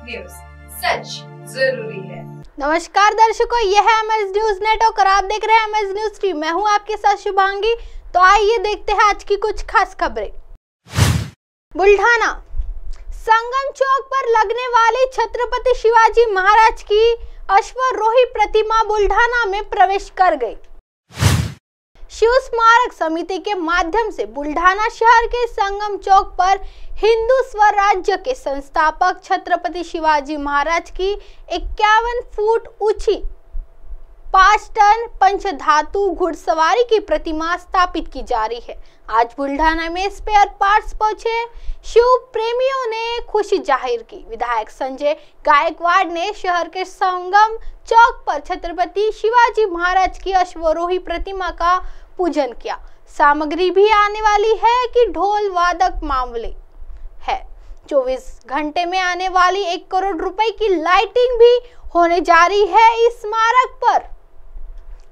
News, सच जरूरी है। नमस्कार दर्शकों, यह है एमएस न्यूज नेटवर्क और आप देख रहे हैं एमएस न्यूज टीवी। मैं हूं आपके साथ शुभांगी। तो आइए देखते हैं आज की कुछ खास खबरें। बुल्ढाना संगम चौक पर लगने वाली छत्रपति शिवाजी महाराज की अश्वारोही प्रतिमा बुल्ढाना में प्रवेश कर गई। शिव स्मारक समिति के माध्यम से बुल्ढाना शहर के संगम चौक पर हिंदू स्वराज्य के संस्थापक छत्रपति शिवाजी महाराज की 51 फुट ऊंची 5 टन पंचधातु घुड़सवारी की प्रतिमा स्थापित की जा रही है। आज बुल्ढाना में स्पेयर पार्ट्स पहुंचे शिव प्रेमियों ने खुशी जाहिर की। विधायक संजय गायकवाड़ ने शहर के संगम चौक पर छत्रपति शिवाजी महाराज की अश्वारोही प्रतिमा का पूजन किया। सामग्री भी आने वाली है कि ढोल वादक मामले है। 24 घंटे में आने वाली 1 करोड़ रुपए की लाइटिंग भी होने जा रही है। इस स्मारक पर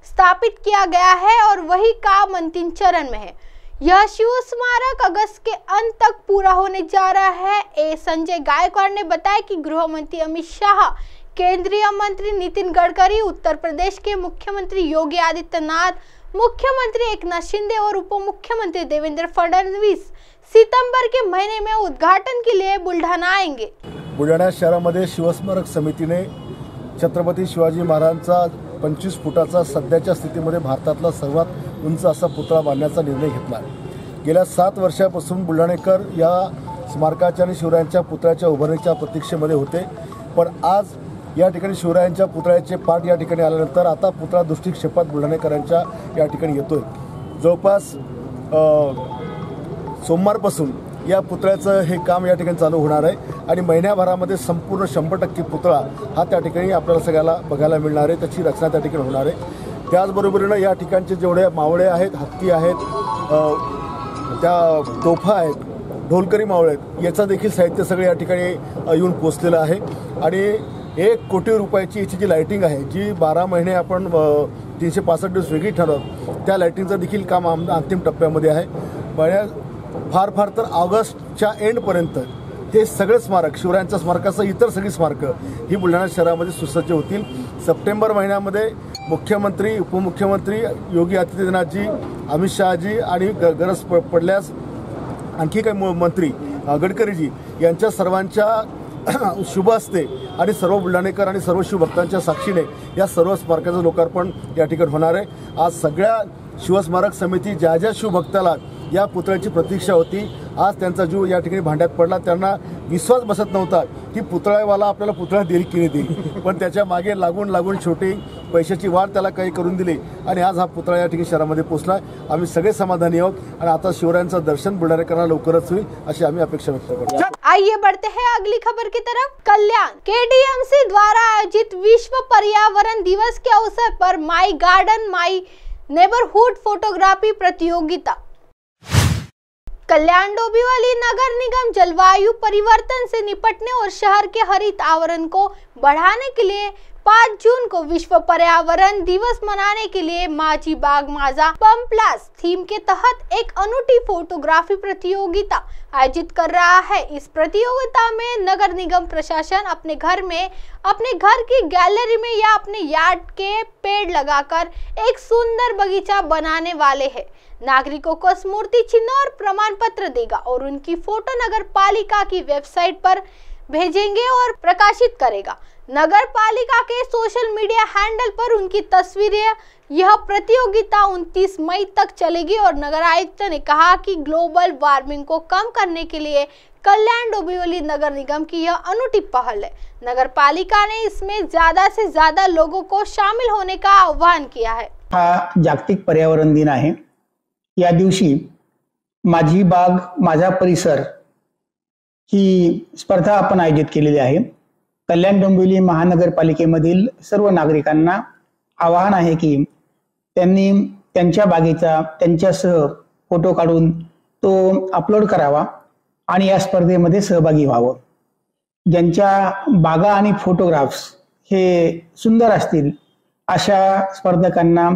स्थापित किया गया है और वही काम अंतिम चरण में है। यह शिव स्मारक अगस्त के अंत तक पूरा होने जा रहा है। संजय गायकवाड़ ने बताया कि गृह मंत्री अमित शाह, केंद्रीय मंत्री नितिन गडकरी, उत्तर प्रदेश के मुख्यमंत्री योगी आदित्यनाथ, मुख्यमंत्री एकनाथ शिंदे और उप मुख्यमंत्री देवेंद्र फडणवीस सितंबर के महीने में उद्घाटन के लिए बुल्ढाणा आएंगे। बुलढाणा शहरामध्ये शिवस्मारक समितीने छत्रपती शिवाजी महाराजांचा 25 फुटाचा सध्याच्या स्थितीमध्ये भारतातला सर्वात उंच असा पुतळा बांधण्याचा निर्णय घेतला। गेल्या 7 वर्षापासून बुलढाणेकर या स्मारकाच्या आणि शिवरायांच्या पुतळ्याच्या उभारणीच्या प्रतीक्षेमध्ये होते, पण आज या ठिकाणी शिवरायांच्या पुतळ्याचे पाठ या ठिकाणी आल्यानंतर आता पुतळा दृष्टिक्षेपात बुलढाणेकरांच्या या ठिकाणी येतोय। जवळपास सोमवारपासून या पुतळ्याचं हे काम या ठिकाणी चालू होणार आहे आणि महिन्याभरामध्ये संपूर्ण 100% पुतळा हा त्या ठिकाणी आपल्याला सगळ्याला बघायला मिळणार आहे। त्याची रचना त्या ठिकाणी होणार आहे। त्याचबरोबरीनं या ठिकाणचे जेवढे मावळे आहेत, हत्ती आहेत, त्या तोफा आहेत, ढोलकरी मावळे आहेत, याचं देखील साहित्य सगळे या ठिकाणी येऊन पोहोचलेलं आहे आणि 1 कोटी रुपयाची याची जी लाइटिंग आहे, जी 12 महिने आपण 365 दिवस वेगळी ठरवतो, त्या लाइटिंगचं देखील काम अंतिम टप्प्यामध्ये आहे। फार तर ऑगस्टच्या एंडपर्यंत हे सगळे स्मारक, शिवरायांच्या स्मारकासह इतर सगळी स्मारकं ही बुलढाणा शहरामध्ये सुसज्ज होतील। सप्टेंबर महिन्यामध्ये मुख्यमंत्री, उपमुख्यमंत्री योगी आदित्यनाथजी, अमित शहाजी आणि गरज पडल्यास आणखी काही मंत्री गडकरीजी यांच्या सर्वांच्या शुभ हस्ते आणि सर्व बुलढाणेकर आणि सर्व शिवभक्तांच्या साक्षीने या सर्व स्मारकाचं लोकार्पण या ठिकाणी होणार आहे। आज सगळ्या शिवस्मारक समिती ज्या शिवभक्ताला या पुतळ्याची प्रतीक्षा होती, आज त्यांचा जीव या ठिकाणी भांड्यात पडला। त्यांना विश्वास बसत नव्हता की पुतळेवाला आपल्याला पुतळा देईल की नाही देईल, पण त्याच्या मागे लागून छोटी पैशाची वाढ त्याला काही करून दिली आणि आज हा पुतळा या ठिकाणी शहरामध्ये पोहोचला। आम्ही सगळे समाधानी आहोत आणि आता शिवरायांचं दर्शन बुलढाणेकरांना लवकरच होईल अशी आम्ही अपेक्षा व्यक्त करतो। आइए बढ़ते हैं अगली खबर की तरफ। कल्याण केडीएमसी द्वारा आयोजित विश्व पर्यावरण दिवस के अवसर पर माई गार्डन माई नेबरहुड फोटोग्राफी प्रतियोगिता। कल्याण डोंबिवली नगर निगम जलवायु परिवर्तन से निपटने और शहर के हरित आवरण को बढ़ाने के लिए 5 जून को विश्व पर्यावरण दिवस मनाने के लिए माझी बाग माझा पंप्लास थीम के तहत एक अनूठी फोटोग्राफी प्रतियोगिता आयोजित कर रहा है। इस प्रतियोगिता में नगर निगम प्रशासन अपने घर की गैलरी में या अपने यार्ड के पेड़ लगाकर एक सुंदर बगीचा बनाने वाले हैं। नागरिकों को स्मृति चिन्ह और प्रमाण पत्र देगा और उनकी फोटो नगर पालिका की वेबसाइट पर भेजेंगे और प्रकाशित करेगा। नगर पालिका के सोशल मीडिया हैंडल पर उनकी तस्वीरें। यह प्रतियोगिता 29 मई तक चलेगी और नगर आयुक्त ने कहा कि ग्लोबल वार्मिंग को कम करने के लिए कल्याण डोंबिवली नगर निगम की यह अनूठी पहल है। नगर पालिका ने इसमें ज्यादा से ज्यादा लोगों को शामिल होने का आह्वान किया है। हा जागतिक पर्यावरण दिन आहे। या दिवशी माझी बाग माझा परिसर ही स्पर्धा आपण आयोजित केलेली आहे। कल्याण डोंबिवली महानगरपालिकेमधील सर्व नागरिकांना आवाहन आहे की त्यांनी त्यांच्या बागेचा त्यांच्यासह फोटो काढून तो अपलोड करावा आणि या स्पर्धेमध्ये सहभागी व्हावं। ज्यांच्या बागा आणि फोटोग्राफ्स हे सुंदर असतील अशा स्पर्धकांना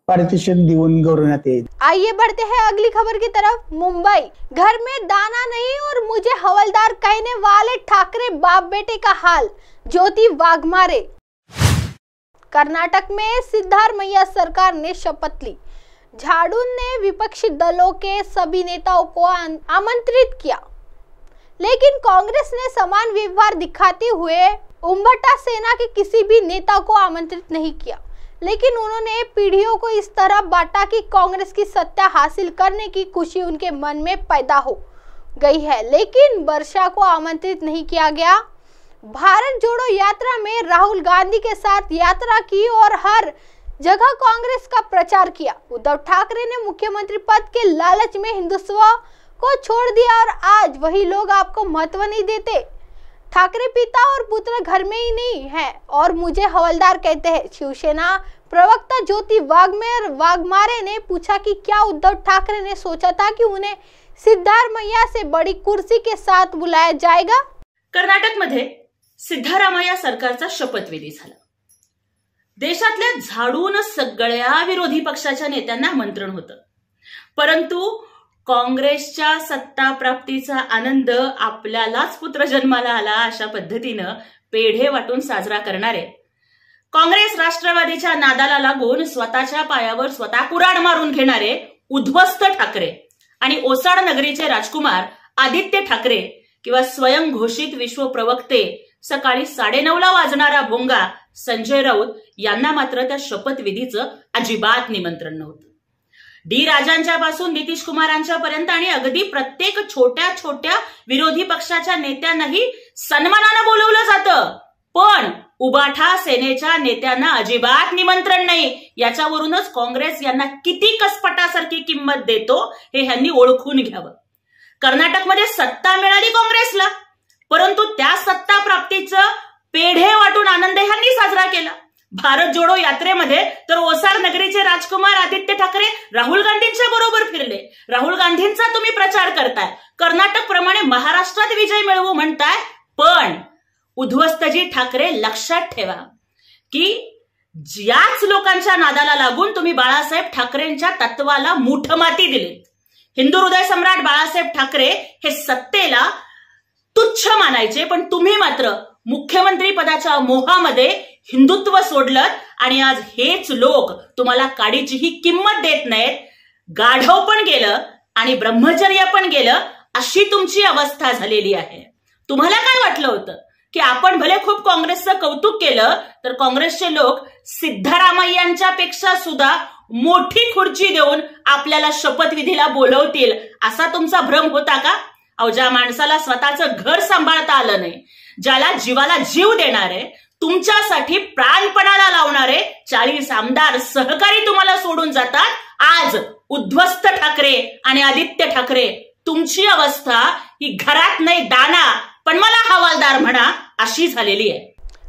पारितोषिक देऊन गौरवण्यात येईल। आइए बढ़ते हैं अगली खबर की तरफ। मुंबई, घर में दाना नहीं और मुझे हवलदार कहने वाले ठाकरे बाप बेटे का हाल, ज्योति वाघमारे। कर्नाटक में सिद्धारमैया सरकार ने शपथ ली। झाड़ू ने विपक्षी दलों के सभी नेताओं को आमंत्रित किया, लेकिन कांग्रेस ने समान व्यवहार दिखाते हुए उम्भटा सेना के किसी भी नेता को आमंत्रित नहीं किया। लेकिन उन्होंने पीढ़ियों को इस तरह बांटा कि कांग्रेस की सत्ता हासिल करने की खुशी उनके मन में पैदा हो गई है, लेकिन वर्षा को आमंत्रित नहीं किया गया। भारत जोड़ो यात्रा में राहुल गांधी के साथ यात्रा की और हर जगह कांग्रेस का प्रचार किया। उद्धव ठाकरे ने मुख्यमंत्री पद के लालच में हिंदुत्व को छोड़ दिया और आज वही लोग आपको महत्व नहीं देते। ठाकरे पिता और पुत्र घर में ही नहीं है और मुझे हवलदार कहते हैं। शिवसेना प्रवक्ता ज्योति वाघमारे ने पूछा कि क्या उद्धव ठाकरे ने सोचा था कि उन्हें सिद्धारमैया से बड़ी कुर्सी के साथ बुलाया जाएगा। कर्नाटकमध्ये सिद्धारामय्या सरकारचा शपथविधी झाला। देशातल्या झाडून सगळ्या विरोधी पक्षाच्या नेत्यांना आमंत्रण होतं, परंतु काँग्रेसच्या सत्ता प्राप्तीचा आनंद आपल्यालाच पुत्र जन्माला आला अशा पद्धतीनं पेढे वाटून साजरा करणारे काँग्रेस राष्ट्रवादीच्या नादाला लागून स्वतःच्या पायावर स्वतः कुऱ्हाड मारून घेणारे उद्ध्वस्त ठाकरे आणि ओसाड नगरीचे राजकुमार आदित्य ठाकरे किंवा स्वयंघोषित विश्व प्रवक्ते सकाळी 9:30 वाजणारा भोंगा संजय राऊत यांना मात्र त्या शपथविधीचं अजिबात निमंत्रण नव्हतं। डी राजांच्या पासून नितीश कुमारांच्या पर्यंत आणि अगदी प्रत्येक छोट्या छोट्या विरोधी पक्षाच्या नेत्यांनाही सन्मानानं बोलवलं जातं, पण उबाठा सेनेच्या नेत्यांना अजिबात निमंत्रण नाही। याच्यावरूनच काँग्रेस यांना किती कसपटासारखी किंमत देतो हे ह्यांनी ओळखून घ्यावं। कर्नाटकमध्ये सत्ता मिळाली काँग्रेसला, परंतु त्या सत्ता प्राप्तीचं पेढे वाटून आनंद ह्यांनी साजरा केला। भारत जोडो यात्रेमध्ये तर ओसाड नगरीचे राजकुमार आदित्य ठाकरे राहुल गांधींच्या बरोबर फिरले। राहुल गांधींचा तुम्ही प्रचार करताय, कर्नाटक प्रमाणे महाराष्ट्रात विजय मिळवू म्हणताय, पण उद्ध्वस्तजी ठाकरे लक्षात ठेवा की ज्याच लोकांच्या नादाला लागून तुम्ही बाळासाहेब ठाकरेंच्या तत्वाला मूठमाती दिली। हिंदू हृदय सम्राट बाळासाहेब ठाकरे हे सत्तेला तुच्छ मानायचे, पण तुम्ही मात्र मुख्यमंत्री पदाच्या मोहामध्ये हिंदुत्व सोडलं आणि आज हेच लोक तुम्हाला काडीचीही किंमत देत नाहीत। गाढव पण गेलं आणि ब्रह्मचर्य पण गेलं अशी तुमची अवस्था झालेली आहे। तुम्हाला काय वाटलं होतं की आपण भले खूप काँग्रेसचं कौतुक केलं तर काँग्रेसचे लोक सिद्धारामय्यांच्या पेक्षा सुद्धा मोठी खुर्ची देऊन आपल्याला शपथविधीला बोलवतील असा तुमचा भ्रम होता का? अहो, ज्या माणसाला स्वतःचं घर सांभाळता आलं नाही, ज्याला जीवाला जीव देणारे, तुमच्यासाठी प्राणपणाला लावणारे 40 आमदार सहकारी तुम्हाला सोडून जातात, आज उद्ध्वस्त ठाकरे आणि आदित्य ठाकरे तुमची अवस्था ही घरात नाही दाना पण मला हवालदार म्हणा अशी झालेली है।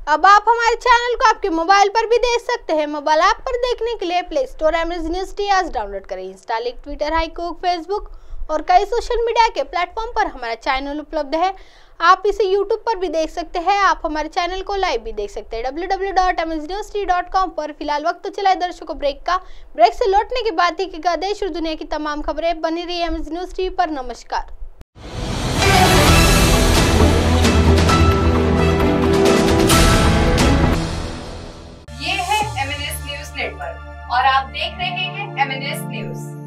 अब आप हमारे चैनल को आपके मोबाइल पर भी देख सकते हैं। मोबाइल ऐप पर देखने के लिए play store MS news T आज डाउनलोड करें। इंस्टा, ट्विटर, हाईकूक, फेसबुक और कई सोशल मीडिया के प्लेटफॉर्म पर हमारा चैनल उपलब्ध है। आप इसे यूट्यूब पर भी देख सकते हैं। आप हमारे चैनल को लाइव भी देख सकते हैं www.msnewst.com पर। फिलहाल वक्त तो चला है दर्शकों ब्रेक का। ब्रेक से लौटने के बाद देखिएगा देश और दुनिया की तमाम खबरें। बनी रही एमएस न्यूज टीवी पर। नमस्कार। ये है MNS न्यूज नेटवर्क और आप देख रहे हैं MNS न्यूज।